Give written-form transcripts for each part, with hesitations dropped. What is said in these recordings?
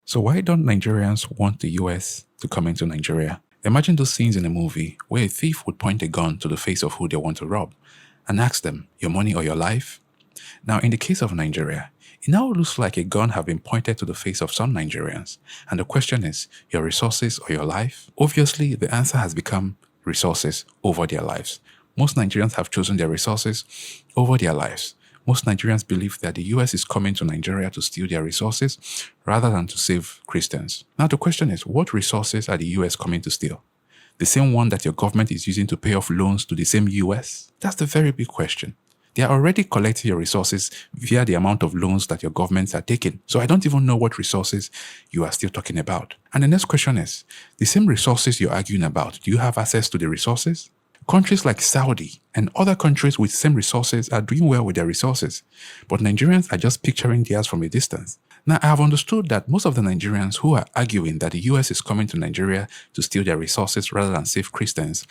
So why don't Nigerians want the US to come into Nigeria? Imagine those scenes in a movie where a thief would point a gun to the face of who they want to rob and ask them, your money or your life? Now, in the case of Nigeria, it now looks like a gun have been pointed to the face of some Nigerians. And the question is, your resources or your life? Obviously, the answer has become resources over their lives. Most Nigerians have chosen their resources over their lives. Most Nigerians believe that the US is coming to Nigeria to steal their resources rather than to save Christians. Now the question is, what resources are the US coming to steal? The same one that your government is using to pay off loans to the same US? That's the very big question. They are already collecting your resources via the amount of loans that your governments are taking. So I don't even know what resources you are still talking about. And the next question is, the same resources you're arguing about, do you have access to the resources? Countries like Saudi and other countries with same resources are doing well with their resources, but Nigerians are just picturing theirs from a distance. Now, I have understood that most of the Nigerians who are arguing that the US is coming to Nigeria to steal their resources rather than save Christians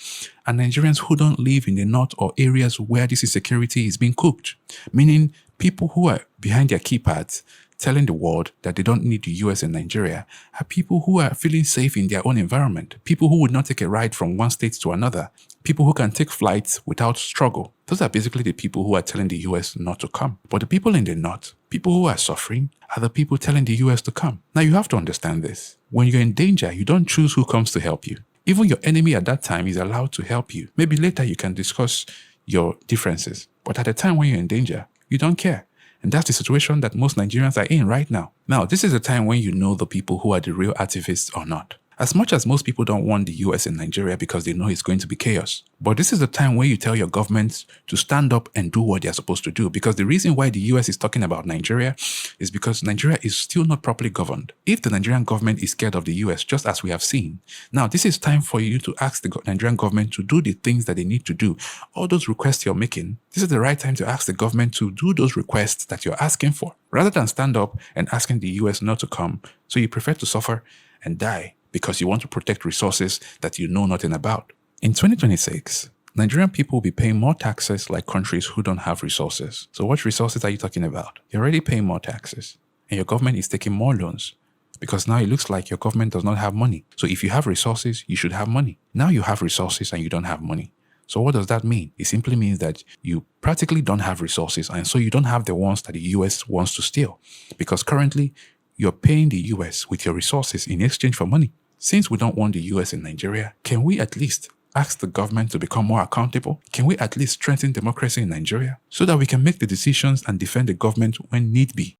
are Nigerians who don't live in the north or areas where this insecurity is being cooked, meaning people who are behind their keypads telling the world that they don't need the US in Nigeria are people who are feeling safe in their own environment, people who would not take a ride from one state to another, people who can take flights without struggle. Those are basically the people who are telling the US not to come. But the people in the north, people who are suffering, are the people telling the US to come. Now you have to understand this. When you're in danger, you don't choose who comes to help you. Even your enemy at that time is allowed to help you. Maybe later you can discuss your differences. But at the time when you're in danger, you don't care. And that's the situation that most Nigerians are in right now. Now, this is a time when you know the people who are the real activists or not. As much as most people don't want the US in Nigeria because they know it's going to be chaos. But this is the time where you tell your government to stand up and do what they're supposed to do. Because the reason why the US is talking about Nigeria is because Nigeria is still not properly governed. If the Nigerian government is scared of the US, just as we have seen, now this is time for you to ask the Nigerian government to do the things that they need to do. All those requests you're making, this is the right time to ask the government to do those requests that you're asking for. Rather than stand up and asking the US not to come, so you prefer to suffer and die because you want to protect resources that you know nothing about. In 2026, Nigerian people will be paying more taxes like countries who don't have resources. So what resources are you talking about? You're already paying more taxes and your government is taking more loans because now it looks like your government does not have money. So if you have resources, you should have money. Now you have resources and you don't have money. So what does that mean? It simply means that you practically don't have resources and so you don't have the ones that the US wants to steal because currently you're paying the US with your resources in exchange for money. Since we don't want the US in Nigeria, can we at least ask the government to become more accountable? Can we at least strengthen democracy in Nigeria so that we can make the decisions and defend the government when need be?